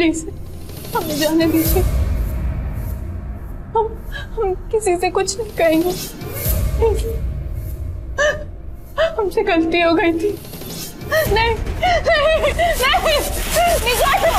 Please हमें जाने दीजिए। हम किसी से कुछ नहीं कहेंगे। हमसे गलती हो गई थी। नहीं नहीं नहीं, निकालो।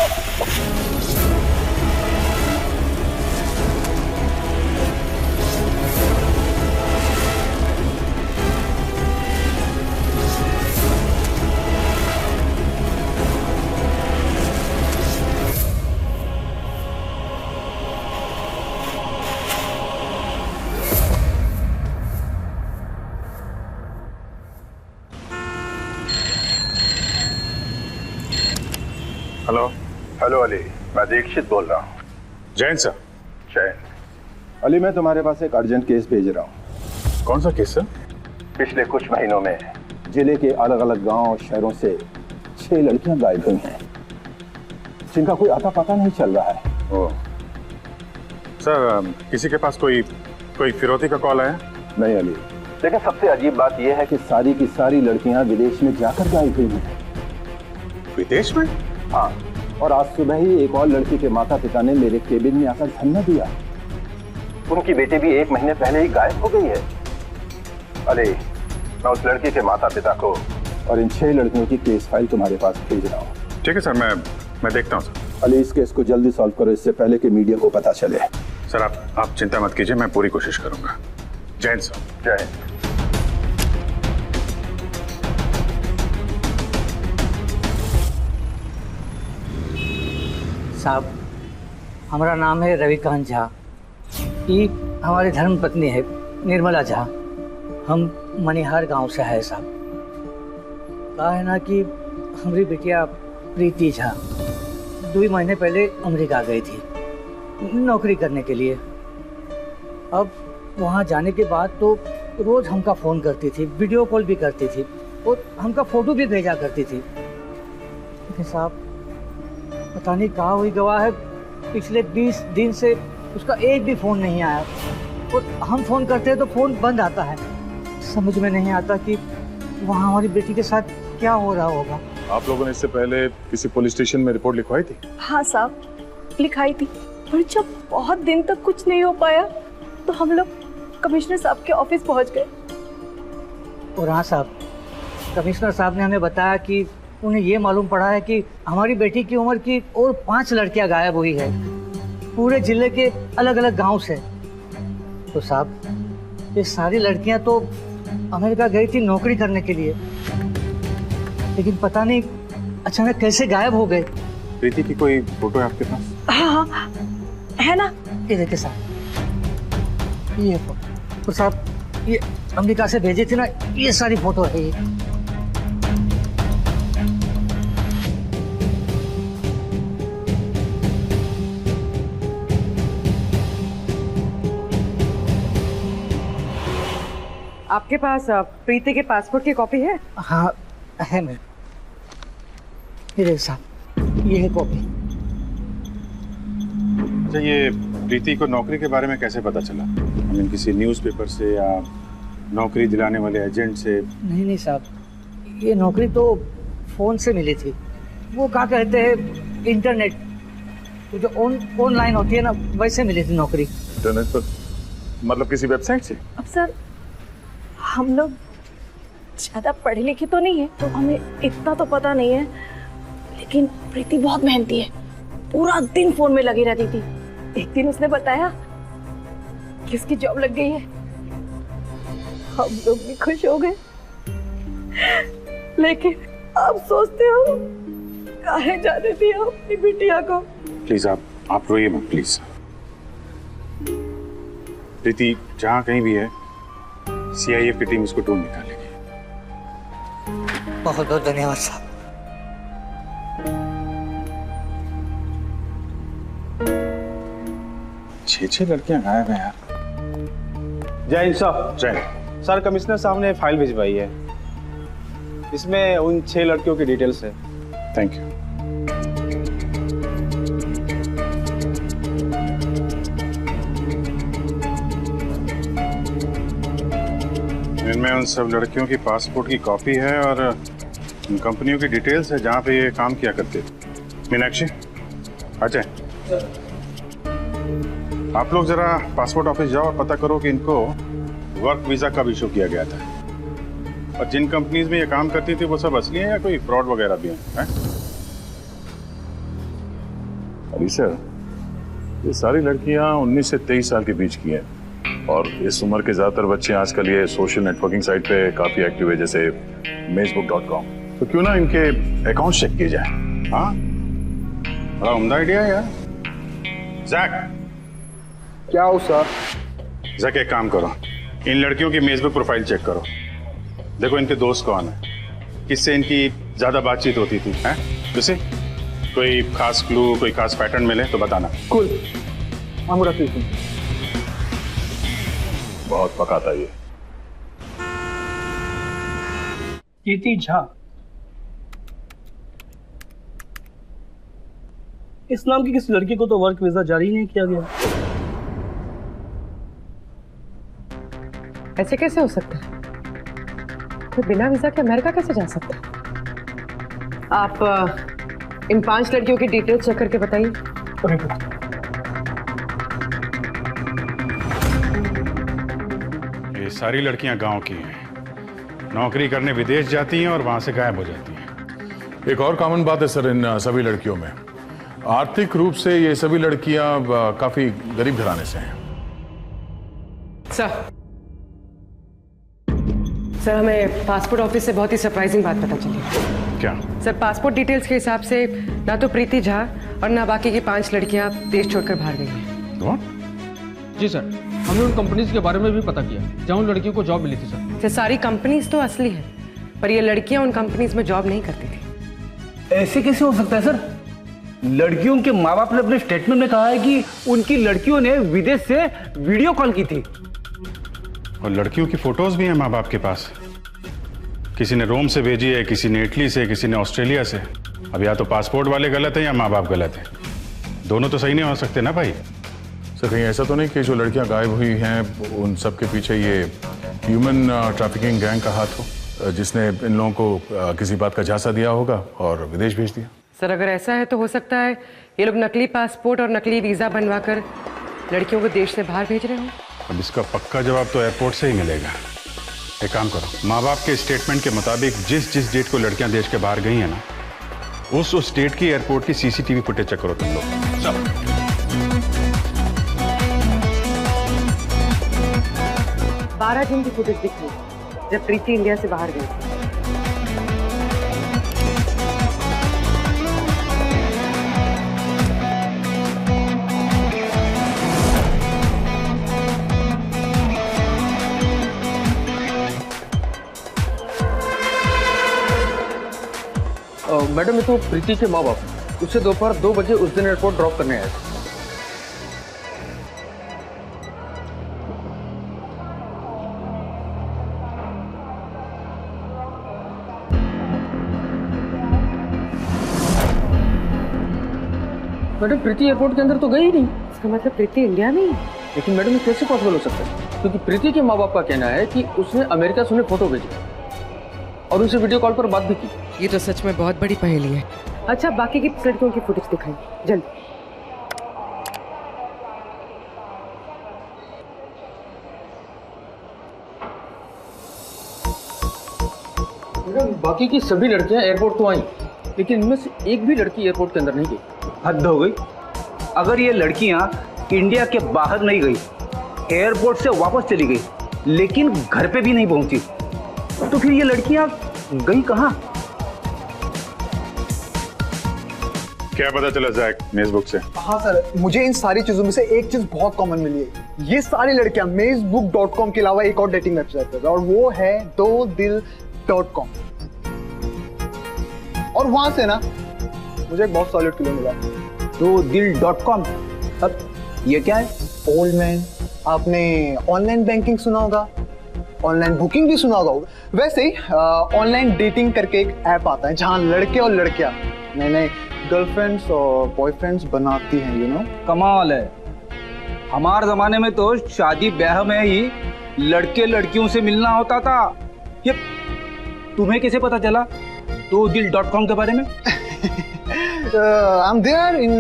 हेलो। हेलो अली, मैं दीक्षित बोल रहा हूँ। जैन सर। जैन। अली, मैं तुम्हारे पास एक अर्जेंट केस भेज रहा हूँ। कौन सा केस सर? पिछले कुछ महीनों में जिले के अलग अलग गांव और शहरों से 6 लड़कियां गायब हुई हैं, जिनका कोई अता पता नहीं चल रहा है। ओह सर, किसी के पास कोई फिरौती का कॉल आया? नहीं अली, लेकिन सबसे अजीब बात यह है कि सारी की सारी लड़कियां विदेश में जाकर गायब हुई हैं। विदेश में? हाँ, और आज सुबह ही एक और लड़की के माता पिता ने मेरे केबिन में आकर धरना दिया। उनकी बेटी भी 1 महीने पहले ही गायब हो गई है। अली, मैं उस लड़की के माता पिता को और इन 6 लड़कियों की केस फाइल तुम्हारे पास भेज रहा हूँ। ठीक है सर, मैं देखता हूँ सर। अली, इस केस को जल्दी सॉल्व करो, इससे पहले कि मीडिया को पता चले। सर आप चिंता मत कीजिए, मैं पूरी कोशिश करूंगा। जैन सर। जय। साहब, हमारा नाम है रविकांत झा। ये हमारी धर्म पत्नी है निर्मला झा। हम मनिहार गांव से है साहब। कहा है ना कि हमारी बिटिया प्रीति झा 2 महीने पहले अमेरिका गई थी नौकरी करने के लिए। अब वहाँ जाने के बाद तो रोज हमका फ़ोन करती थी, वीडियो कॉल भी करती थी और हमका फ़ोटो भी भेजा करती थी। लेकिन साहब, पता नहीं कहाँ हुई गवाह है, पिछले 20 दिन से उसका एक भी फ़ोन नहीं आया और हम फ़ोन करते हैं तो फ़ोन बंद आता है। समझ में नहीं आता कि वहाँ हमारी बेटी के साथ क्या हो रहा होगा। आप लोगों ने इससे पहले किसी पुलिस स्टेशन में रिपोर्ट लिखवाई थी? हाँ साहब, लिखाई थी, पर जब बहुत दिन तक कुछ नहीं हो पाया तो हम लोग कमिश्नर साहब के ऑफिस पहुंच गए। और हाँ साहब, कमिश्नर साहब ने हमें बताया कि उन्हें ये मालूम पड़ा है कि हमारी बेटी की उम्र की और 5 लड़कियां गायब हुई है, पूरे जिले के अलग अलग गांव से। तो साहब, ये सारी लड़कियां तो अमेरिका गई थी नौकरी करने के लिए, लेकिन पता नहीं अचानक कैसे गायब हो गए। प्रीति की कोई फोटो है आपके पास? हाँ हाँ, है ना, ये देखिए साहब, ये फोटो। तो साहब, ये अमेरिका से भेजी थी ना, ये सारी फोटो है ये। आपके पास प्रीति के पासपोर्ट की कॉपी है? हाँ है मेरे। ये देखिए साहब, ये है कॉपी। अच्छा, ये प्रीति को नौकरी के बारे में कैसे पता चला? I mean, किसी न्यूज़पेपर से या नौकरी दिलाने वाले एजेंट से? नहीं साहब, ये नौकरी तो फ़ोन से मिली थी। वो क्या कहते हैं, इंटरनेट, वो जो ऑनलाइन होती है ना, वैसे मिली थी नौकरी। इंटरनेट पर मतलब किसी वेबसाइट से? अब सर, हम लोग ज़्यादा पढ़े लिखे तो नहीं है, तो हमें इतना तो पता नहीं है, लेकिन प्रीति बहुत मेहनती है, पूरा दिन फोन में लगी रहती थी। एक दिन उसने बताया कि उसकी जॉब लग गई है। हम लोग भी खुश हो गए, लेकिन अब सोचते हो काहे जाने दिया अपनी बिटिया को। प्लीज आप रोइए मत प्लीज। प्रीति जहाँ कहीं भी है, सीआईएफ की टीम इसको ढूंढ निकालेगी। बहुत बहुत धन्यवाद साहब। छह लड़कियां गायब हैं यार। जय हिंद साहब। जय। सर, कमिश्नर साहब ने फाइल भिजवाई है, इसमें उन 6 लड़कियों की डिटेल्स है। Thank you. इनमें उन सब लड़कियों की पासपोर्ट की कॉपी है और उन कंपनियों की डिटेल्स है जहाँ पे ये काम किया करते थे। मीनाक्षी, अजय, आप लोग जरा पासपोर्ट ऑफिस जाओ और पता करो कि इनको वर्क वीजा कब इशू किया गया था, और जिन कंपनीज में ये काम करती थी वो सब असली हैं या कोई फ्रॉड वगैरह भी हैं? अली सर, ये सारी लड़कियां 19 से 23 साल के बीच की हैं, और इस उम्र के ज्यादातर बच्चे आजकल ये सोशल नेटवर्किंग साइट पे काफी एक्टिव है, जैसे मेजबुक.com। तो क्यों ना इनके अकाउंट चेक किए जाए? हाँ, बड़ा उम्दा आइडिया है यार। जैक, क्या हो सर? जैक एक काम करो, इन लड़कियों की फेसबुक प्रोफाइल चेक करो, देखो इनके दोस्त कौन है, किससे इनकी ज्यादा बातचीत होती थी, हैं? जैसे कोई खास क्लू, कोई खास पैटर्न मिले तो बताना। कुल बहुत पका था ये। प्रीति झा, इस नाम की किसी लड़की को तो वर्क वीजा जारी नहीं किया गया। ऐसे कैसे हो सकता है? तो बिना वीजा के अमेरिका कैसे जा सकता है? आप इन 5 लड़कियों की डिटेल्स चेक करके बताइए। ये सारी लड़कियां गांव की हैं, नौकरी करने विदेश जाती हैं और वहां से गायब हो जाती हैं। एक और कॉमन बात है सर इन सभी लड़कियों में, आर्थिक रूप से ये सभी लड़कियां काफी गरीब घराने से हैं। सर, हमें पासपोर्ट ऑफिस से बहुत ही सरप्राइजिंग बात पता चली। क्या? सर, पासपोर्ट डिटेल्स के हिसाब से ना तो प्रीति झा और ना बाकी की 5 लड़कियां देश छोड़कर बाहर गई हैं। What? जी सर, हमने उन कंपनीज के बारे में भी पता किया जहां उन लड़कियों को जॉब मिली थी सर। सर, सारी कंपनीज तो असली हैं, पर ये लड़कियां उन कंपनीज में जॉब नहीं करती थी। ऐसे कैसे हो सकता है सर? लड़कियों के माँ बाप ने अपने स्टेटमेंट में कहा है कि उनकी लड़कियों ने विदेश से वीडियो कॉल की थी। और लड़कियों की फोटोज भी हैं माँ बाप के पास, किसी ने रोम से भेजी है, किसी ने इटली से, किसी ने ऑस्ट्रेलिया से। अब या तो पासपोर्ट वाले गलत हैं या माँ बाप गलत हैं, दोनों तो सही नहीं हो सकते ना भाई। सर कहीं ऐसा तो नहीं कि जो लड़कियां गायब हुई हैं उन सब के पीछे ये ह्यूमन ट्रैफिकिंग गैंग का हाथ हो, जिसने इन लोगों को किसी बात का झांसा दिया होगा और विदेश भेज दिया? सर, अगर ऐसा है तो हो सकता है ये लोग नकली पासपोर्ट और नकली वीजा बनवाकर लड़कियों को देश से बाहर भेज रहे हो। अब इसका पक्का जवाब तो एयरपोर्ट से ही मिलेगा। एक काम करो, माँ बाप के स्टेटमेंट के मुताबिक जिस डेट को लड़कियां देश के बाहर गई हैं ना, उस डेट की एयरपोर्ट की सीसीटीवी फुटेज चेक करो तुम लोग। चलो। 12 जून की फुटेज दिख रही है जब प्रीति इंडिया से बाहर गई। मैडम, ये तो प्रीति के माँ बाप उससे दोपहर 2 बजे उस दिन एयरपोर्ट ड्रॉप करने आए। मैडम, प्रीति एयरपोर्ट के अंदर तो गई ही नहीं। इसका मतलब प्रीति इंडिया में ही है। लेकिन मैडम, ये कैसे पॉसिबल हो सकता है? क्योंकि प्रीति के माँ बाप का कहना है कि उसने अमेरिका से उन्हें फोटो भेजी और उनसे वीडियो कॉल पर बात भी की। ये तो सच में बहुत बड़ी पहेली है। अच्छा, बाकी की लड़कियों की फुटेज दिखाई जल्दी। मैडम, बाकी की सभी लड़कियां एयरपोर्ट तो आई, लेकिन इनमें से एक भी लड़की एयरपोर्ट के अंदर नहीं गई। हद हो गई। अगर ये लड़कियां इंडिया के बाहर नहीं गई, एयरपोर्ट से वापस चली गई, लेकिन घर पे भी नहीं पहुंची, तो फिर ये लड़कियां गई कहां? क्या पता चला जैक फेसबुक से? हाँ सर, मुझे इन सारी चीजों में से एक चीज बहुत कॉमन मिली है। ये सारी लड़कियां मेजबुक.com के अलावा एक और डेटिंग वेबसाइट पर, और वो है dodil.com। और वहां से ना मुझे एक बहुत सॉलिड क्लू मिला। dodil.com, अब ये क्या है? ओल्ड मैन, आपने ऑनलाइन बैंकिंग सुना होगा, ऑनलाइन बुकिंग भी सुना होगा। वैसे ही ऑनलाइन डेटिंग करके एक ऐप आता है जहां लड़के और लड़कियां नए नए गर्लफ्रेंड्स और बॉयफ्रेंड्स बनाती हैं, यू नो। कमाल है। हमारे जमाने में तो शादी ब्याह में ही लड़के लड़कियों से मिलना होता था। ये तुम्हें कैसे पता चला dodil.com के बारे में? I'm there in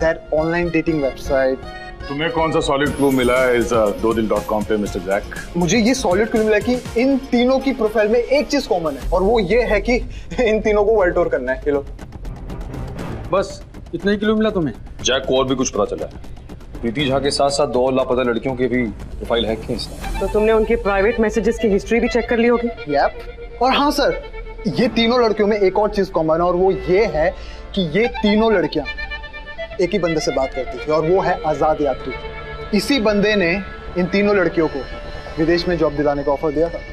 that online dating website. तुम्हें कौन सा सॉलिड क्लू मिला है इस 2दिन.com पे मिस्टर जैक? मुझे ये सॉलिड क्लू मिला कि इन तीनों की प्रोफाइल में एक चीज कॉमन है, और वो ये है कि इन तीनों को वर्ल्ड टूर करना है। ये लो। बस इतना ही क्लू मिला तुम्हें? जैक को और भी कुछ पता चला है। प्रीति झा के साथ साथ 2 और लापता लड़कियों की भी प्रोफाइल हैक की इसने। तो तुमने उनकी प्राइवेट मैसेजेस की हिस्ट्री भी चेक कर ली होगी? यप। और हाँ सर, ये तीनों लड़कियों में एक और चीज कॉमन है, और वो ये है कि ये तीनों लड़कियां एक ही बंदे से बात करती थी, और वो है आजाद यात्री। इसी बंदे ने इन तीनों लड़कियों को विदेश में जॉब दिलाने का ऑफर दिया था।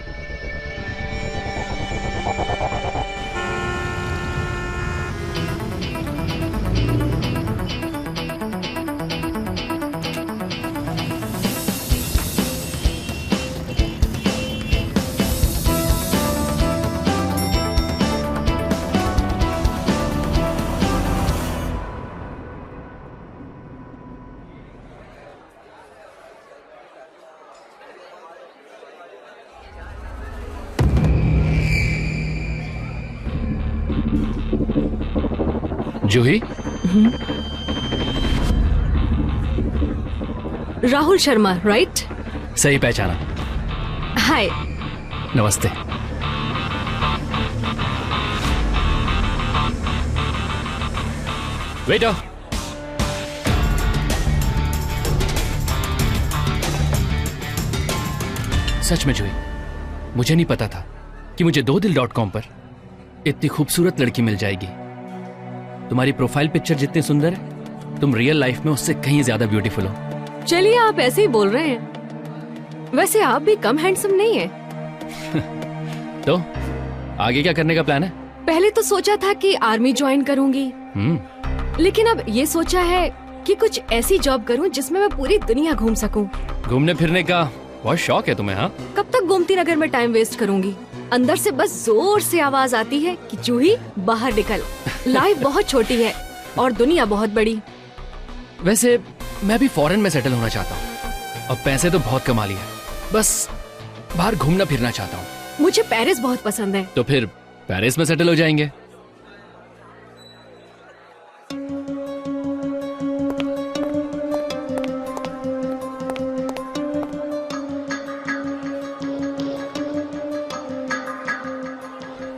जूही? राहुल शर्मा, राइट? सही पहचाना। हाय। नमस्ते। वेटर। सच में जूही, मुझे नहीं पता था कि मुझे 2दिल.com पर इतनी खूबसूरत लड़की मिल जाएगी। तुम्हारी प्रोफाइल पिक्चर जितनी सुंदर है, तुम रियल लाइफ में उससे कहीं ज्यादा ब्यूटीफुल हो। चलिए, आप ऐसे ही बोल रहे हैं। वैसे आप भी कम हैंडसम नहीं है। तो आगे क्या करने का प्लान है? पहले तो सोचा था कि आर्मी ज्वाइन करूंगी, लेकिन अब ये सोचा है कि कुछ ऐसी जॉब करूं जिसमें मैं पूरी दुनिया घूम सकूं। घूमने फिरने का बहुत शौक है तुम्हें? हाँ। कब तक गोमती नगर में टाइम वेस्ट करूंगी? अंदर से बस जोर से आवाज आती है कि जूही बाहर निकल। लाइफ बहुत छोटी है और दुनिया बहुत बड़ी। वैसे मैं भी फॉरेन में सेटल होना चाहता हूँ। अब पैसे तो बहुत कमा लिए, बस बाहर घूमना फिरना चाहता हूँ। मुझे पेरिस बहुत पसंद है। तो फिर पेरिस में सेटल हो जाएंगे।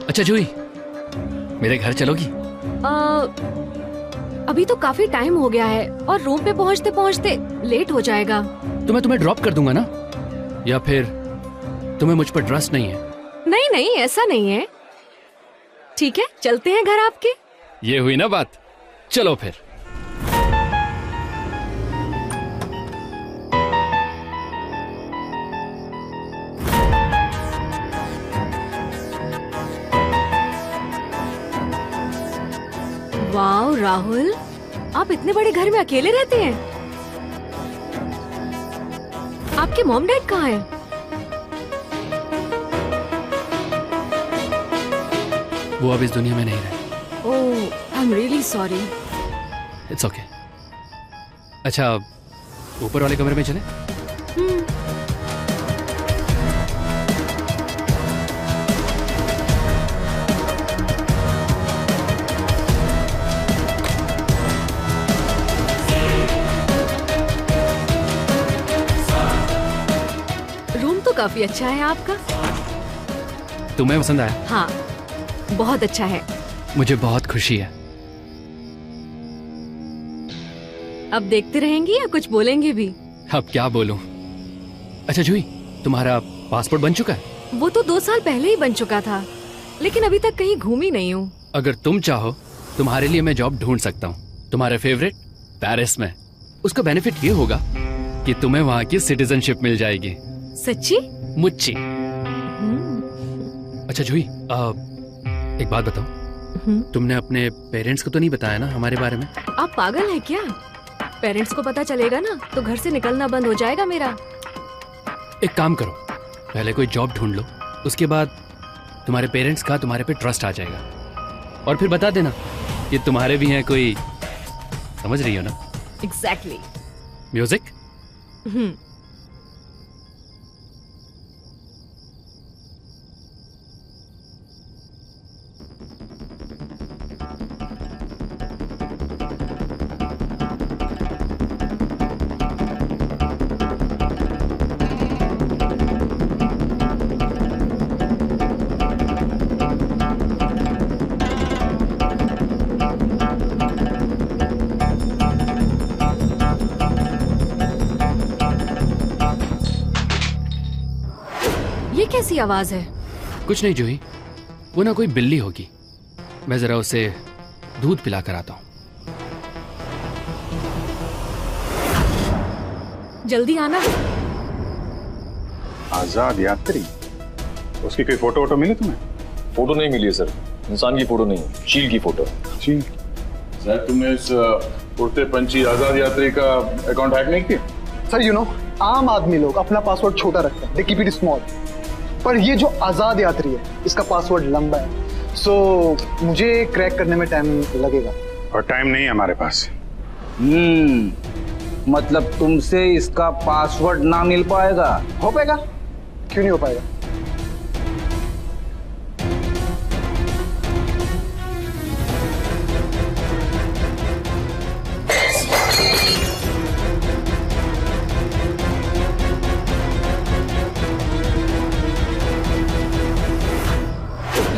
अच्छा जूही, मेरे घर चलोगी? अभी तो काफी टाइम हो गया है और रूम पे पहुंचते पहुंचते लेट हो जाएगा। तो मैं तुम्हें ड्रॉप कर दूंगा ना? या फिर तुम्हें मुझ पर ट्रस्ट नहीं है? नहीं नहीं, ऐसा नहीं है। ठीक है, चलते हैं घर आपके। ये हुई ना बात। चलो फिर। वाह राहुल, आप इतने बड़े घर में अकेले रहते हैं। आपके मॉम डैड कहाँ हैं? वो अब इस दुनिया में नहीं रहे। Oh, I am really sorry. It's okay. अच्छा, ऊपर वाले कमरे में चले? काफी अच्छा है आपका। तुम्हें पसंद आया? हाँ, बहुत अच्छा है। मुझे बहुत खुशी है। अब देखते रहेंगी या कुछ बोलेंगे भी? अब क्या बोलूं? अच्छा जूही, तुम्हारा पासपोर्ट बन चुका है? वो तो 2 साल पहले ही बन चुका था, लेकिन अभी तक कहीं घूमी नहीं हूँ। अगर तुम चाहो, तुम्हारे लिए मैं जॉब ढूंढ सकता हूँ, तुम्हारे फेवरेट पेरिस में। उसका बेनिफिट ये होगा कि तुम्हें वहाँ की सिटीजनशिप मिल जाएगी। सच्ची? मुच्ची। अच्छा जूही, एक बात बताओ, तुमने अपने पेरेंट्स को तो नहीं बताया ना हमारे बारे में? आप पागल हैं क्या? पेरेंट्स को पता चलेगा ना तो घर से निकलना बंद हो जाएगा मेरा। एक काम करो, पहले कोई जॉब ढूंढ लो, उसके बाद तुम्हारे पेरेंट्स का तुम्हारे पे ट्रस्ट आ जाएगा, और फिर बता देना कि तुम्हारे भी हैं कोई। समझ रही हो ना? एग्जैक्टली। म्यूजिक? ये कैसी आवाज है? कुछ नहीं जूही, वो ना कोई बिल्ली होगी। मैं जरा उसे दूध पिला कर आता हूँ। जल्दी आना। आजाद यात्री, उसकी कोई फोटो वोटो मिली तुम्हें? फोटो नहीं मिली है सर, इंसान की फोटो नहीं, चील की फोटो। चील? सर तुमने इस उड़ते पंछी आजाद यात्री का अकाउंट हैक नहीं किया? सर यू नो, आम आदमी लोग अपना पासवर्ड छोटा रखते हैं, दे कीप इट स्मॉल। पर ये जो आजाद यात्री है, इसका पासवर्ड लंबा है, सो मुझे क्रैक करने में टाइम लगेगा। और टाइम नहीं है हमारे पास। मतलब तुमसे इसका पासवर्ड ना मिल पाएगा? हो पाएगा, क्यों नहीं हो पाएगा?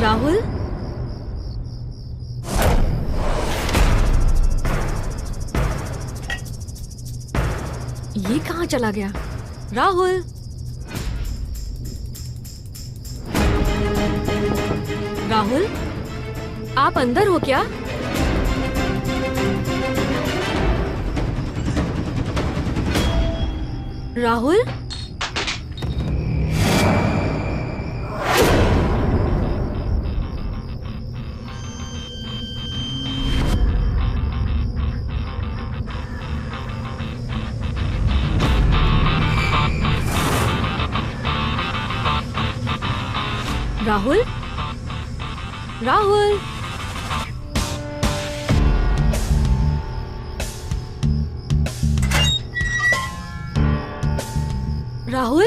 राहुल, ये कहाँ चला गया? राहुल, राहुल, आप अंदर हो क्या? राहुल, राहुल, राहुल, राहुल,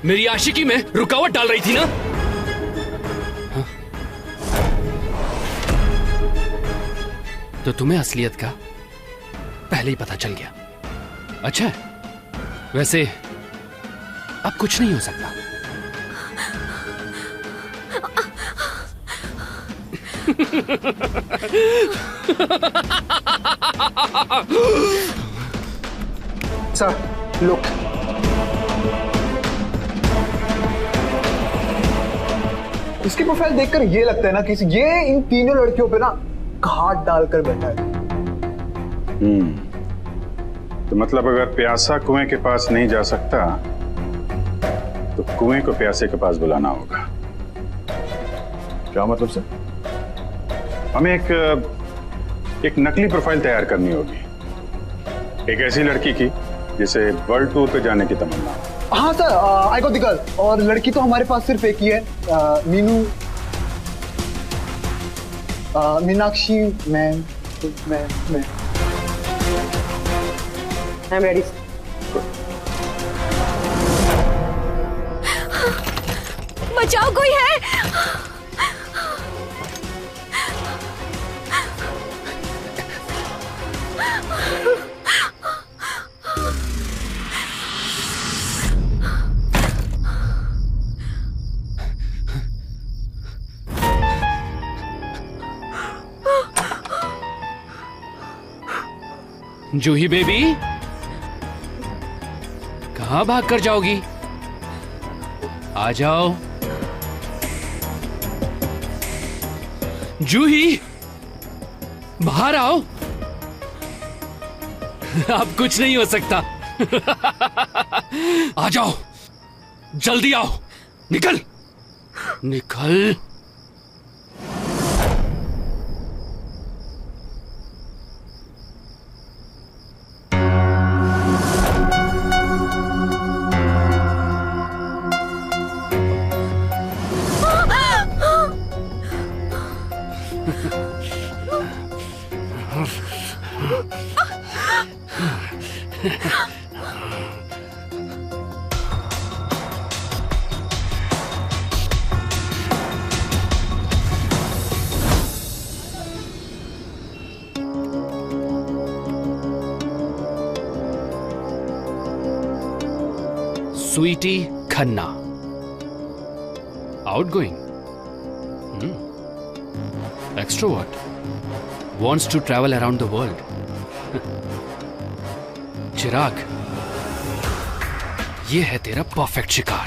मेरी आशिकी में रुकावट डाल रही थी ना? हाँ? तो तुम्हें असलियत का पहले ही पता चल गया। अच्छा, वैसे अब कुछ नहीं हो सकता। सर लुक, इसकी प्रोफाइल देखकर ये लगता है ना कि ये इन तीनों लड़कियों पे ना घाट डालकर बैठा है। तो मतलब अगर प्यासा कुएं के पास नहीं जा सकता तो कुएं को प्यासे के पास बुलाना होगा। क्या मतलब सर? हमें एक नकली प्रोफाइल तैयार करनी होगी, एक ऐसी लड़की की जिसे वर्ल्ड टूर पे जाने की तमन्ना हो। हाँ sir, I got the girl. और लड़की तो हमारे पास सिर्फ एक ही है, Meenu, Meenakshi ma'am. I am ready. बचाओ, कोई है? जूही बेबी, कहां भाग कर जाओगी? आ जाओ जूही, बाहर आओ। अब कुछ नहीं हो सकता। आ जाओ, जल्दी आओ, निकल निकल। Sweety Khanna, outgoing, extrovert, wants to travel around the world. Chirag, ये है तेरा परफेक्ट शिकार।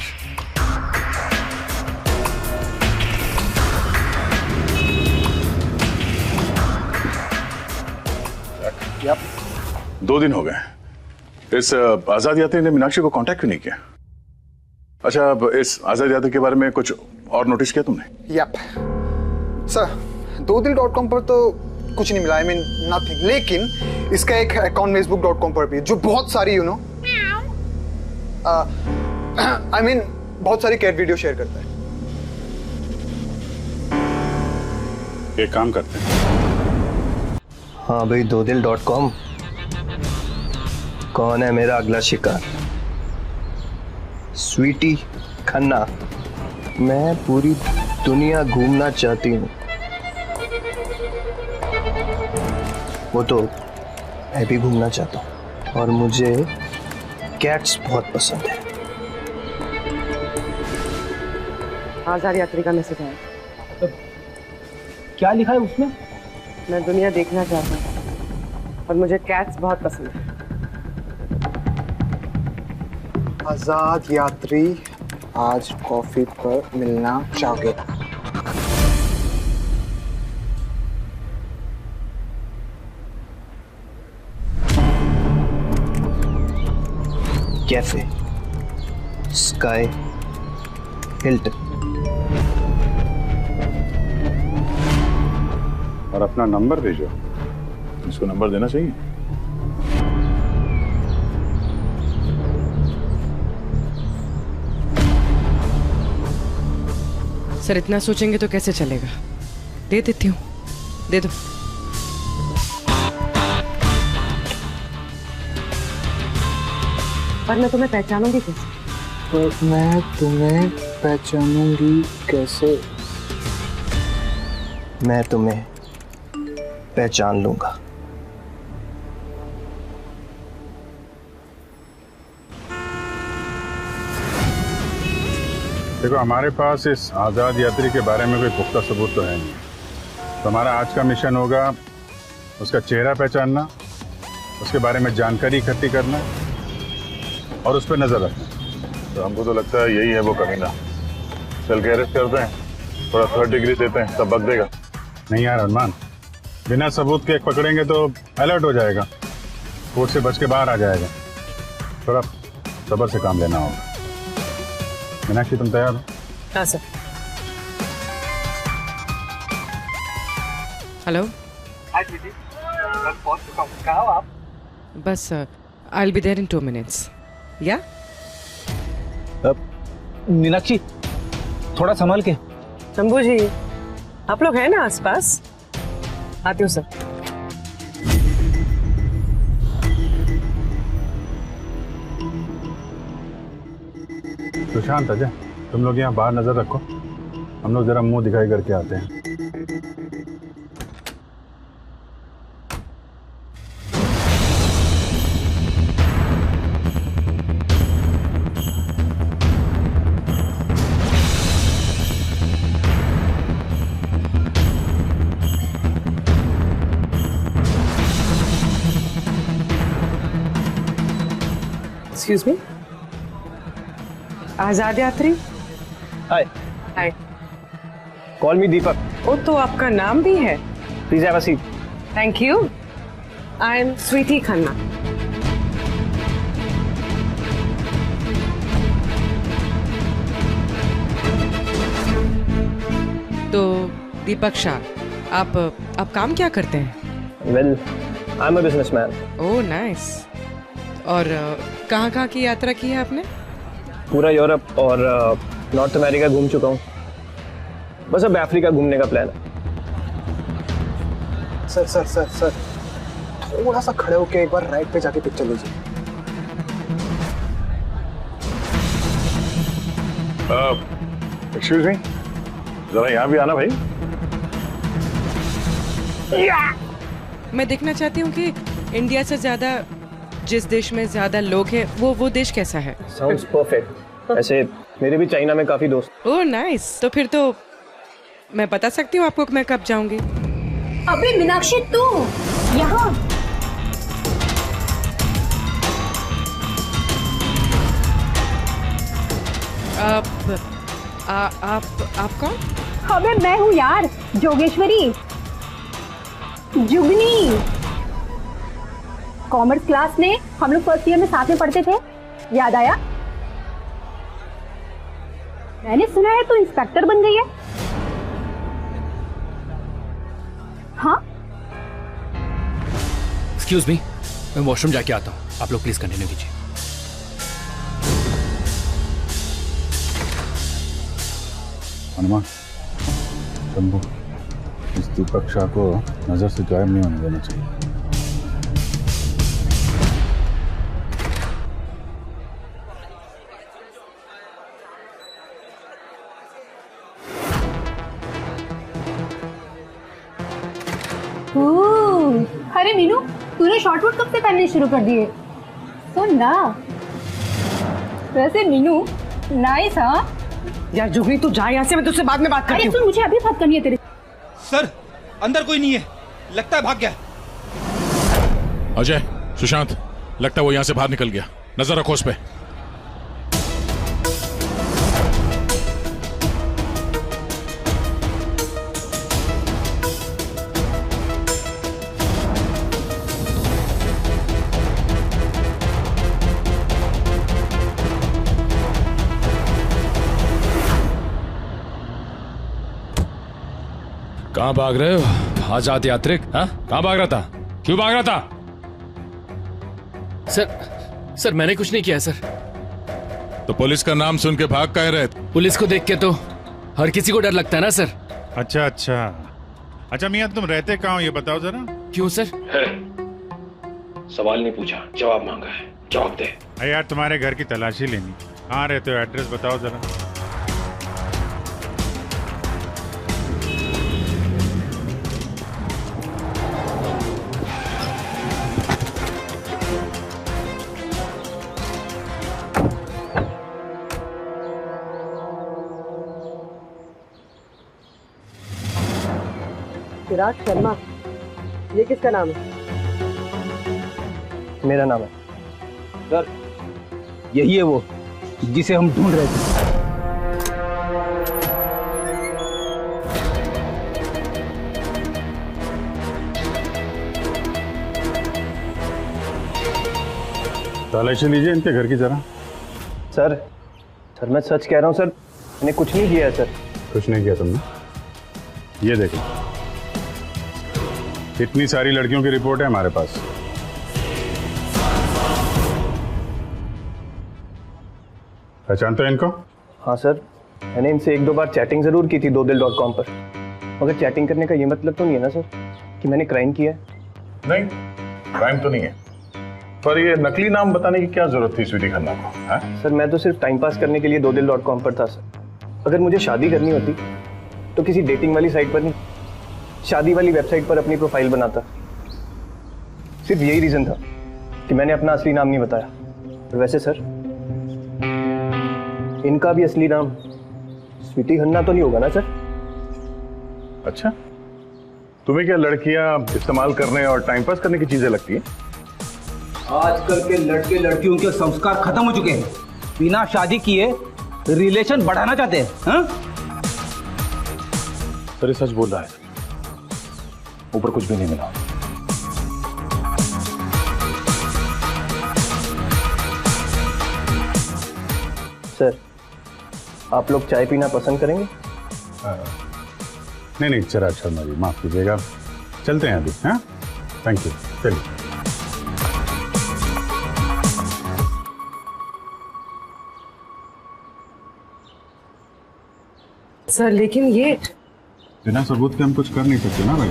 दो दिन हो गए। इस आजाद यात्री ने मीनाक्षी को कांटेक्ट क्यों नहीं किया? अच्छा, अब इस आजाद यात्री के बारे में कुछ और नोटिस किया तुमने? यप सर, dodil.com पर तो कुछ नहीं मिला, आई मीन नथिंग। लेकिन इसका एक अकाउंट facebook.com पर भी है, जो बहुत सारी यू नो आई मीन बहुत सारी कैट वीडियो शेयर करता है। एक काम करते हैं। हाँ भाई, dodil.com, कौन है मेरा अगला शिकार? स्वीटी खन्ना। मैं पूरी दुनिया घूमना चाहती हूँ, वो तो मैं भी घूमना चाहता हूँ, और मुझे कैट्स बहुत पसंद है। आजाद यात्री का मैसेज आया। क्या लिखा है उसमें? मैं दुनिया देखना चाहता हूँ और मुझे कैट्स बहुत पसंद है। आजाद यात्री आज कॉफी पर मिलना चाहोगे? Cafe sky Hilton. और अपना नंबर भेजो। इसको नंबर देना चाहिए। सर, इतना सोचेंगे तो कैसे चलेगा? दे देती हूँ, दे दो। पर मैं तुम्हें पहचानूंगी कैसे? पर मैं तुम्हें पहचानूंगी कैसे? मैं तुम्हें पहचान लूंगा। देखो, हमारे पास इस आजाद यात्री के बारे में कोई पुख्ता सबूत तो है नहीं, तो हमारा आज का मिशन होगा उसका चेहरा पहचानना, उसके बारे में जानकारी इकट्ठी करना और उस पर नजर रखना। तो हमको तो लगता है यही है वो कमीना। चल के अरेस्ट करते हैं, थोड़ा 3rd डिग्री देते हैं, तब बक देगा। नहीं यार अरमान, बिना सबूत के पकड़ेंगे तो अलर्ट हो जाएगा, कोर्ट से बच के बाहर आ जाएगा। थोड़ा सब्र से काम लेना होगा। मीनाक्षी, तुम तैयार हो? हाँ सर। हेलो। हाय दीदी, मैं पहुंच चुका हूँ। कहाँ हो आप? बस I will be there in 2 minutes. या मीनाक्षी, थोड़ा संभाल के। शंभू जी, आप लोग हैं ना आसपास? आती हूँ सर। सुशांत, अजय, तुम लोग यहाँ बाहर नजर रखो, हम लोग जरा मुंह दिखाई करके आते हैं। एक्सक्यूज मी, आजाद यात्री। हाय। हाय। कॉल मी दीपक। ओ, तो आपका नाम भी है? Please have a seat. Thank you. I am Sweety Khanna. तो दीपक शाह, आप काम क्या करते हैं? Well, I am a businessman. Oh nice. और कहाँ की यात्रा की है आपने? पूरा यूरोप और नॉर्थ अमेरिका घूम चुका हूँ, बस अब अफ्रीका घूमने का प्लान है। सर सर सर सर, थोड़ा सा खड़े होके एक बार राइट पे जाके पिक्चर लीजिए। एक्सक्यूज मी, जरा यहाँ भी आना भाई। मैं देखना चाहती हूँ कि इंडिया से ज्यादा जिस देश में ज्यादा लोग हैं वो देश कैसा है? Sounds perfect. ऐसे मेरे भी चाइना में काफी दोस्त। Oh nice. तो फिर तो मैं बता सकती हूँ आपको कि मैं कब जाऊंगी। अबे मीनाक्षी तू यहाँ? आप कौन? अबे मैं हूँ यार, जोगेश्वरी, जुगनी। कॉमर्स क्लास में हम लोग फर्स्ट ईयर में साथ में पढ़ते थे, याद आया? मैंने सुना है तू इंस्पेक्टर बन गई है। हाँ? एक्सक्यूज मी, मैं वॉशरूम जाके आता हूँ, आप लोग प्लीज कंटिन्यू कीजिए। हनुमान, शंभू, इस दीपक शाह को नजर से गायब नहीं होने देना चाहिए। अरे मीनू, तूने शॉर्टकट कब से पहनने शुरू कर दिए? सुन ना, वैसे मीनू नाइस। हाँ यार जुगनी तू जा यहाँ से, मैं तुझसे बाद में बात करती हूँ। अरे सुन, मुझे अभी बात करनी है तेरे। सर अंदर कोई नहीं है, लगता है भाग गया। अजय, सुशांत, लगता है वो यहाँ से बाहर निकल गया, नजर रखो उस पे। कहाँ भाग रहे हो आजाद यात्रिक? हाँ, कहाँ भाग रहा था? क्यों भाग रहा था? सर मैंने कुछ नहीं किया सर। तो पुलिस का नाम सुन के भाग कह रहे? पुलिस को देख के तो हर किसी को डर लगता है ना सर। अच्छा मियां, तुम रहते कहाँ हो ये बताओ जरा। क्यों सर? सवाल नहीं पूछा, जवाब मांगा है, जवाब दे। अरे यार, तुम्हारे घर की तलाशी लेनी। कहाँ रहते हो, एड्रेस बताओ जरा। चिराग शर्मा, ये किसका नाम है? मेरा नाम है सर। यही है वो जिसे हम ढूंढ रहे थे। तलाशी लीजिए इनके घर की जरा। सर मैं सच कह रहा हूँ सर, मैंने कुछ नहीं किया है सर। कुछ नहीं किया तुमने? ये देखो, इतनी सारी लड़कियों की रिपोर्ट है हमारे पास। पहचानते हो इनको? हाँ सर, मैंने इनसे 1-2 बार चैटिंग जरूर की थी dodil.com पर, मगर चैटिंग करने का ये मतलब तो नहीं है ना सर कि मैंने क्राइम किया है। नहीं, क्राइम तो नहीं है, पर ये नकली नाम बताने की क्या जरूरत थी स्वीटी खन्ना को? हाँ? सर मैं तो सिर्फ टाइम पास करने के लिए dodil.com पर था सर। अगर मुझे शादी करनी होती तो किसी डेटिंग वाली साइट पर नहीं, शादी वाली वेबसाइट पर अपनी प्रोफाइल बनाता। सिर्फ यही रीजन था कि मैंने अपना असली नाम नहीं बताया। और वैसे सर, इनका भी असली नाम स्वीटी खन्ना तो नहीं होगा ना सर? अच्छा, तुम्हें क्या लड़कियां इस्तेमाल करने और टाइम पास करने की चीजें लगती हैं? आजकल के लड़के लड़कियों के संस्कार खत्म हो चुके हैं, बिना शादी किए रिलेशन बढ़ाना चाहते हैं। हाँ? सर ये सच बोल रहा है, ऊपर कुछ भी नहीं मिला। सर आप लोग चाय पीना पसंद करेंगे? नहीं चिराग शर्मा जी, माफ कीजिएगा, चलते हैं अभी। हाँ, थैंक यू, चलिए। सर लेकिन ये बिना सबूत के हम कुछ कर नहीं सकते ना भाई।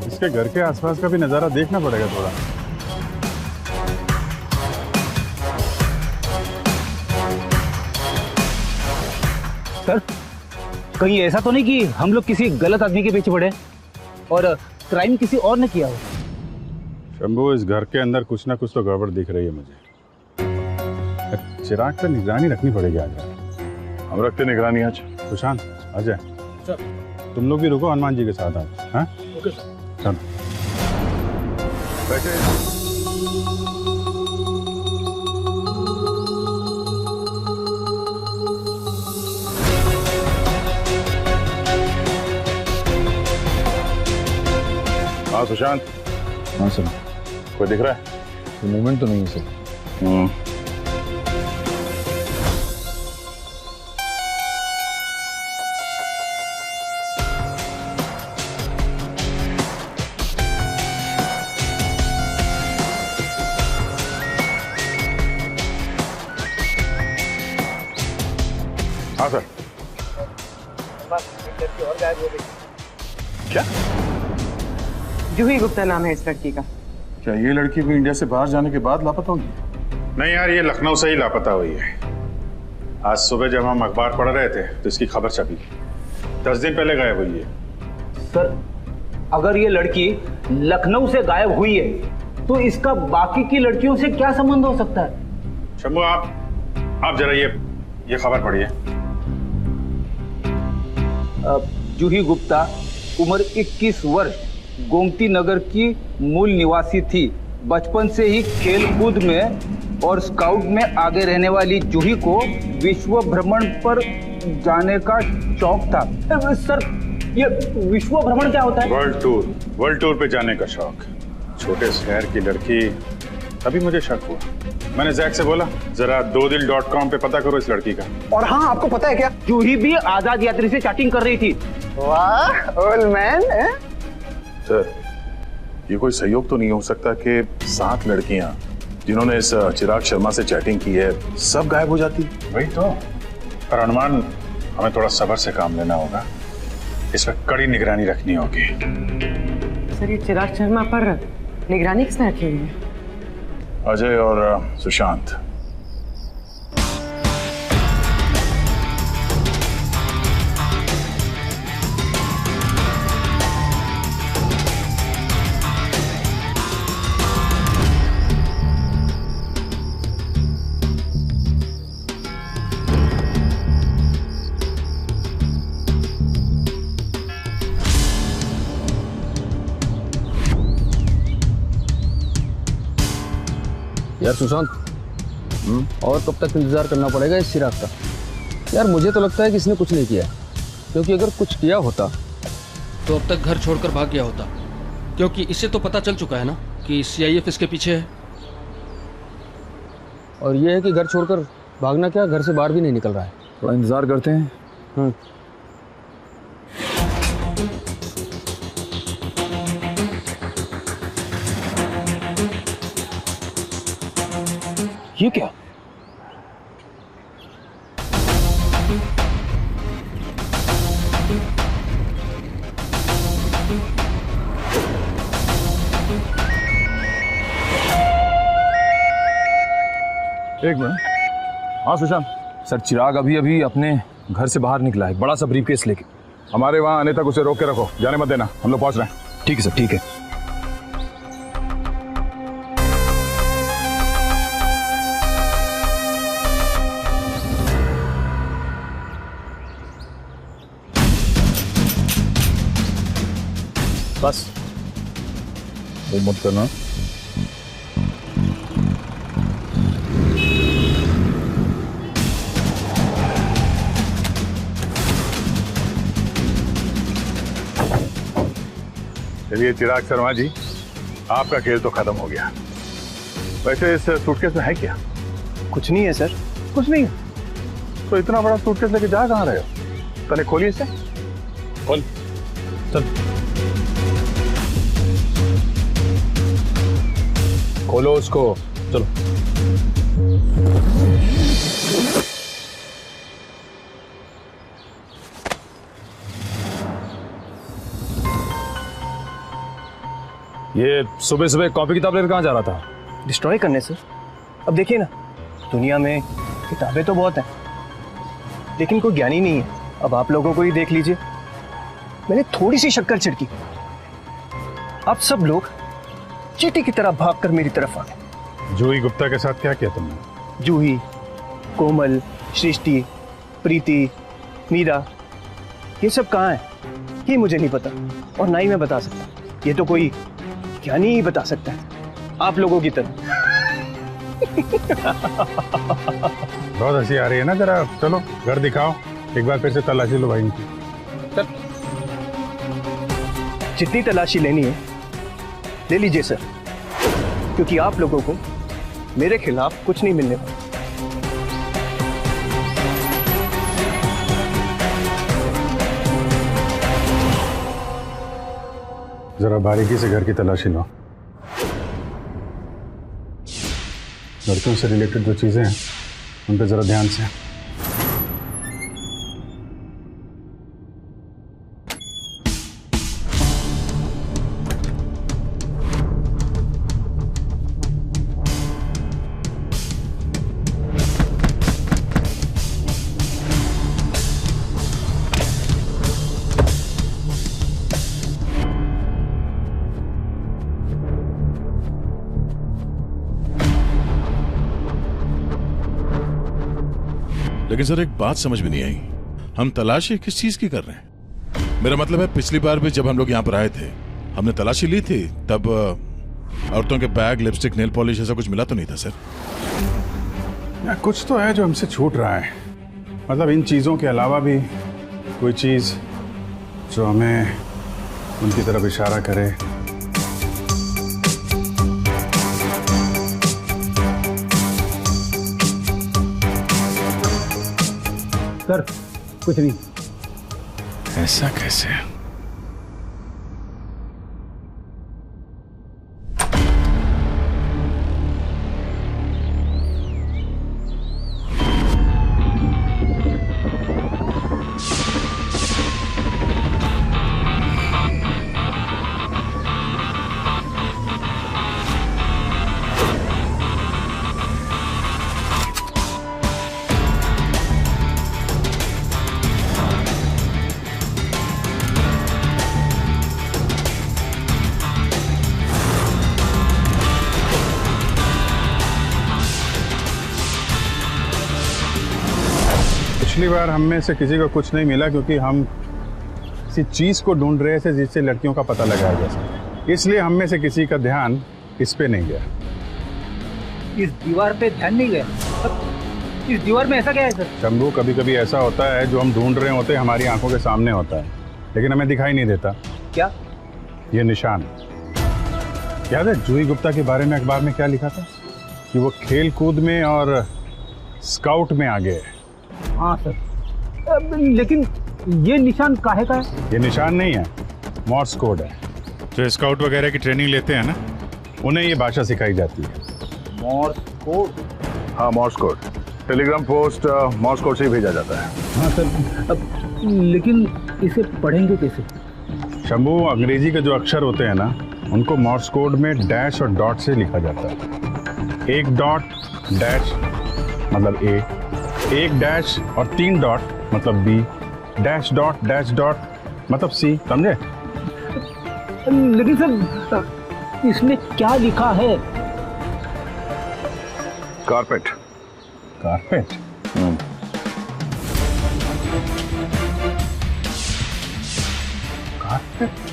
इसके घर के आसपास का भी नजारा देखना पड़ेगा थोड़ा। सर कहीं ऐसा तो नहीं कि हम लोग किसी गलत आदमी के पीछे पड़े? और क्राइम किसी और ने किया हो। शंभू, इस घर के अंदर कुछ ना कुछ तो गड़बड़ दिख रही है मुझे। चिराग पर निगरानी रखनी पड़ेगी आज। हम रखते निगरानी आज। सुशांत, अजय, तुम लोग भी रुको हनुमान जी के साथ आज। हाँ, ओके सर। चलो बैठे। हाँ सुशांत। हाँ सर। कोई दिख रहा है? कोई मूवमेंट तो नहीं है सर। हाँ सर। और गायब हो गई। क्या? जूही गुप्ता नाम है इस लड़की का। क्या ये लड़की भी इंडिया से बाहर जाने के बाद लापता होगी? नहीं यार, ये लखनऊ से ही लापता हुई है। आज सुबह जब हम अखबार पढ़ रहे थे तो इसकी खबर छपी। 10 दिन पहले गायब हुई है। सर, अगर ये लड़की लखनऊ से गायब हुई है तो इसका बाकी की लड़कियों से क्या संबंध हो सकता है? शंभू, आप जरा ये खबर पढ़िए। जूही गुप्ता, उम्र 21 वर्ष, गोमती नगर की मूल निवासी थी। बचपन से ही खेल कूद में और स्काउट में आगे रहने वाली जूही को विश्व भ्रमण पर जाने का शौक था। सर, ये विश्व भ्रमण क्या होता है? वर्ल्ड टूर पे जाने का शौक। छोटे शहर की लड़की, तभी मुझे शक हुआ। मैंने जैक से बोला जरा dodil.com पे पता करो इस लड़की का। और हाँ, आपको पता है क्या, जूही भी आजाद यात्री से चैटिंग कर रही थी। वाह ओल्ड मैन। सर, ये कोई सहयोग तो नहीं हो सकता कि 7 लड़कियां जिन्होंने इस चिराग शर्मा से चैटिंग की है सब गायब हो जाती? वही तो। पर अनुमान, हमें थोड़ा सब्र से काम लेना होगा। इस पर कड़ी निगरानी रखनी होगी। सर, ये चिराग शर्मा पर निगरानी किसने रखी हुई है? अजय और सुशांत। यार सुशांत, और कब तक इंतजार करना पड़ेगा इस चिराग का? यार मुझे तो लगता है कि इसने कुछ नहीं किया, क्योंकि अगर कुछ किया होता तो अब तक घर छोड़कर भाग गया होता, क्योंकि इससे तो पता चल चुका है ना कि CIF इसके पीछे है। और ये है कि घर छोड़कर भागना क्या, घर से बाहर भी नहीं निकल रहा है। थोड़ा इंतजार करते हैं। ये क्या? एक मिनट। हाँ सुशांत सर, चिराग अभी अभी अपने घर से बाहर निकला है, बड़ा सा ब्रीफकेस लेके। हमारे वहां आने तक उसे रोक के रखो, जाने मत देना, हम लोग पहुंच रहे हैं। ठीक है सर, ठीक है। बस वो मत करना। चलिए चिराग शर्मा जी, आपका खेल तो खत्म हो गया। वैसे इस सूटकेस में है क्या? कुछ नहीं है सर। कुछ नहीं है तो इतना बड़ा सूटकेस लेके जा कहाँ रहे हो? पहले खोलिए इसे। खोल। चल खोलो उसको, चलो। ये सुबह सुबह कॉपी किताब लेकर कहाँ जा रहा था? डिस्ट्रॉय करने सर। अब देखिए ना, दुनिया में किताबें तो बहुत हैं, लेकिन कोई ज्ञानी नहीं है। अब आप लोगों को ही देख लीजिए, मैंने थोड़ी सी शक्कर छिड़की, आप सब लोग चींटी की तरह भागकर मेरी तरफ आ गए। जूही गुप्ता के साथ क्या किया तुमने? जूही, कोमल, सृष्टि, प्रीति, मीरा, ये सब कहाँ है ये मुझे नहीं पता और ना ही मैं बता सकता। ये तो कोई ज्ञानी ही बता सकता है, आप लोगों की तरह। बहुत हंसी आ रही है ना, जरा चलो घर दिखाओ, एक बार फिर से तलाशी लो भाई इनकी। जितनी तलाशी लेनी है ले लीजिए सर, क्योंकि आप लोगों को मेरे खिलाफ कुछ नहीं मिलने वाला। जरा बारीकी से घर की तलाशी लो। लड़कियों से रिलेटेड जो चीजें हैं उन पे जरा ध्यान से। लेकिन सर एक बात समझ में नहीं आई, हम तलाशी किस चीज की कर रहे हैं? मेरा मतलब है पिछली बार भी जब हम लोग यहाँ पर आए थे हमने तलाशी ली थी, तब औरतों के बैग, लिपस्टिक, नेल पॉलिश ऐसा कुछ मिला तो नहीं था सर? या कुछ तो है जो हमसे छूट रहा है, मतलब इन चीजों के अलावा भी कोई चीज जो हमें उनकी तरफ इशारा करे। सर कुछ नहीं। ऐसा कैसे? पिछली बार हम में से किसी को कुछ नहीं मिला क्योंकि हम किसी चीज को ढूंढ रहे थे जिससे लड़कियों का पता लगाया जा सके, इसलिए हम में से किसी का ध्यान इस पे नहीं गया। इस दीवार पे ध्यान नहीं गया? इस दीवार में ऐसा क्या है सर? शंभू, कभी कभी ऐसा होता है जो हम ढूंढ रहे होते हैं हमारी आंखों के सामने होता है लेकिन हमें दिखाई नहीं देता। क्या? ये निशान। याद है जूही गुप्ता के बारे में अखबार में क्या लिखा था कि वो खेल कूद में और स्काउट में आगे है। हाँ सर, लेकिन ये निशान काहे का है? ये निशान नहीं है, मॉर्स कोड है। जो स्काउट वगैरह की ट्रेनिंग लेते हैं ना, उन्हें ये भाषा सिखाई जाती है। Morse code? हाँ Morse code, telegram post Morse code से ही भेजा जाता है। हाँ सर, लेकिन इसे पढ़ेंगे कैसे? शंभू, अंग्रेजी के जो अक्षर होते हैं ना, उनको मॉर्स कोड में डैश और डॉट से लिखा जाता है। एक डॉट डैश मतलब ए, एक डैश और 3 डॉट मतलब बी, डैश डॉट मतलब सी, समझे? लेकिन सर इसमें क्या लिखा है? कारपेट। कारपेट? कारपेट?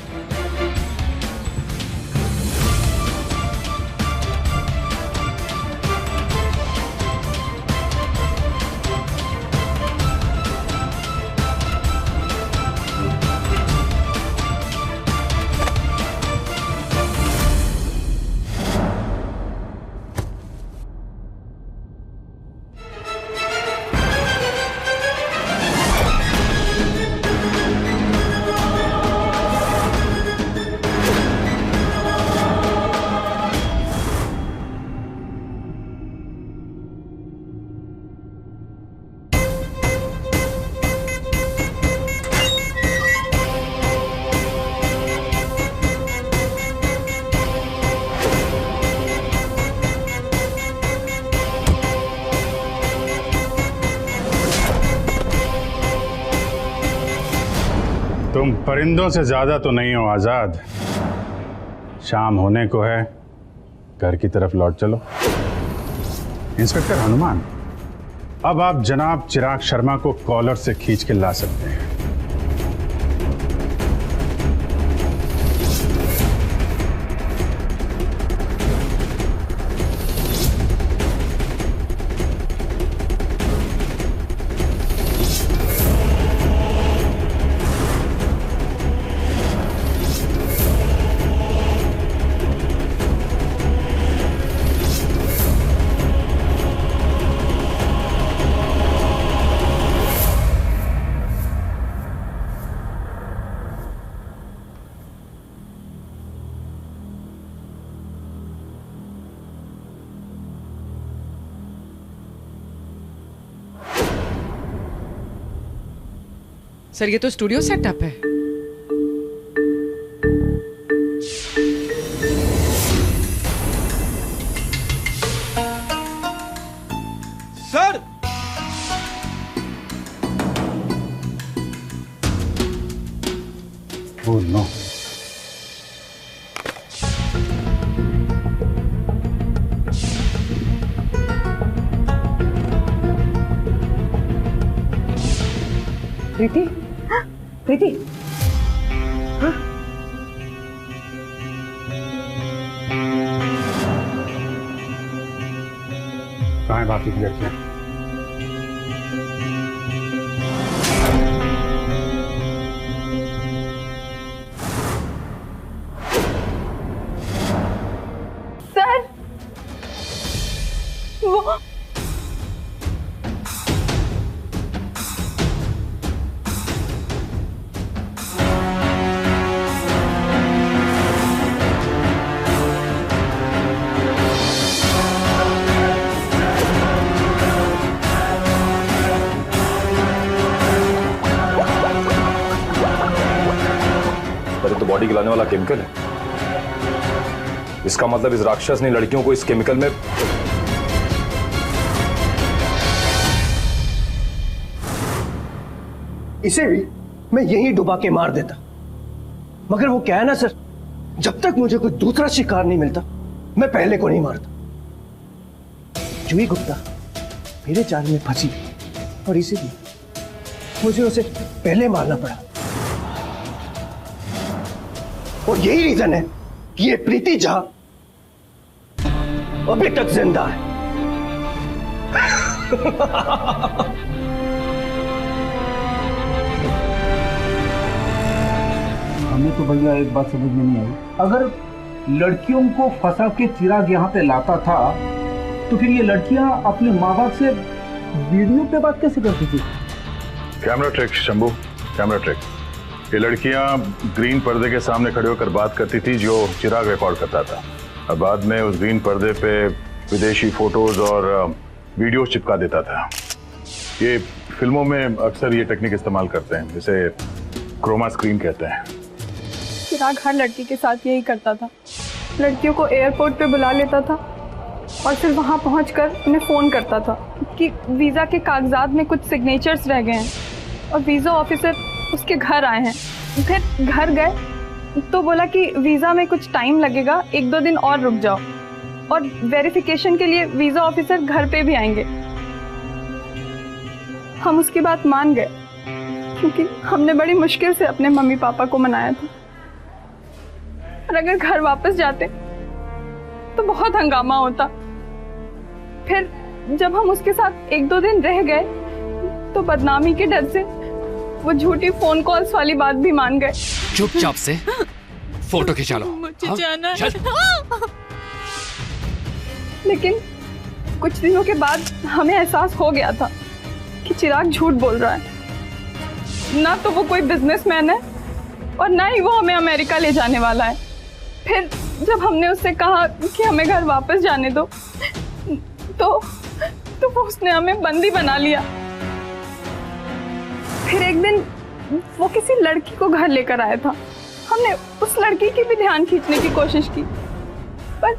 तुम परिंदों से ज्यादा तो नहीं हो आजाद, शाम होने को है, घर की तरफ लौट चलो। इंस्पेक्टर हनुमान, अब आप जनाब चिराग शर्मा को कॉलर से खींच के ला सकते हैं। सर ये तो स्टूडियो सेटअप है। सर ओह नो, प्रीति, प्रीति, हाँ? कहाँ है बाकी की लड़कियां? सर, वो तो बॉडी गिलाने वाला केमिकल है। इसका मतलब इस राक्षस ने लड़कियों को इस केमिकल में इसे भी मैं यहीं डुबा के मार देता, मगर वो क्या है ना सर, जब तक मुझे कोई दूसरा शिकार नहीं मिलता मैं पहले को नहीं मारता। जूही गुप्ता मेरे जाल में फंसी और इसीलिए मुझे उसे पहले मारना पड़ा। और यही रीजन है कि ये प्रीति झा अभी तक जिंदा है। हमें तो भैया एक बात समझ में नहीं आई, अगर लड़कियों को फंसा के चिराग यहाँ पे लाता था तो फिर ये लड़कियां अपने माँ बाप से वीडियो पे बात कैसे करती थी? Camera trick Shambhu, camera trick. ये लड़कियां ग्रीन पर्दे के सामने खड़े होकर बात करती थी जो चिराग रिकॉर्ड करता था, और बाद में उस ग्रीन पर्दे पे विदेशी फोटोज और वीडियोस चिपका देता था। ये फिल्मों में अक्सर ये टेक्निक इस्तेमाल करते हैं, जिसे क्रोमा स्क्रीन कहते हैं। चिराग हर लड़की के साथ यही करता था, लड़कियों को एयरपोर्ट पे बुला लेता था और फिर वहाँ पहुँचकर उन्हें फ़ोन करता था कि वीज़ा के कागजात में कुछ सिग्नेचर्स रह गए हैं और वीज़ा ऑफिसर उसके घर आए हैं। फिर घर गए तो बोला कि वीज़ा में कुछ टाइम लगेगा, 1-2 दिन और रुक जाओ और वेरिफिकेशन के लिए वीज़ा ऑफिसर घर पे भी आएंगे। हम उसकी बात मान गए क्योंकि हमने बड़ी मुश्किल से अपने मम्मी पापा को मनाया था, और अगर घर वापस जाते तो बहुत हंगामा होता। फिर जब हम उसके साथ 1-2 दिन रह गए तो बदनामी के डर से वो झूठी फोन कॉल्स वाली बात भी मान गए। चुपचाप से फोटो खिंचा लो। मुझे जाना है। लेकिन कुछ दिनों के बाद हमें एहसास हो गया था कि चिराग झूठ बोल रहा है। ना तो वो कोई बिजनेसमैन है और ना ही वो हमें अमेरिका ले जाने वाला है। फिर जब हमने उससे कहा कि हमें घर वापस जाने दो तो वो उसने हमें बंदी बना लिया। फिर एक दिन वो किसी लड़की को घर लेकर आया था। हमने उस लड़की की भी ध्यान खींचने की कोशिश की, पर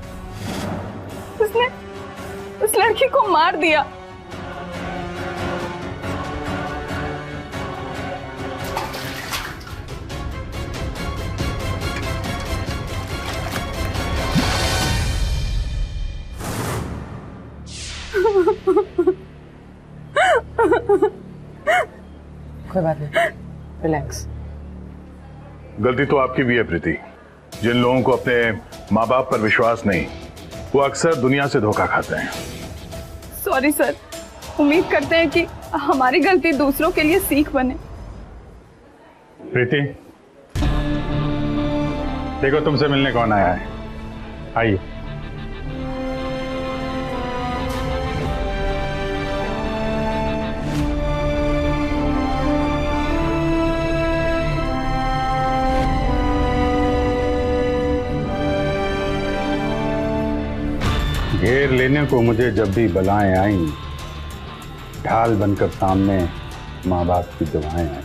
उसने उस लड़की को मार दिया। कोई बात नहीं, रिलैक्स। गलती तो आपकी भी है प्रीति। जिन लोगों को अपने माँ बाप पर विश्वास नहीं, वो अक्सर दुनिया से धोखा खाते हैं। सॉरी सर, उम्मीद करते हैं कि हमारी गलती दूसरों के लिए सीख बने। प्रीति, देखो तुमसे मिलने कौन आया है, आइए। घेर लेने को मुझे जब भी बलाएं आई, ढाल बनकर सामने माँ बाप की दुआएं आई।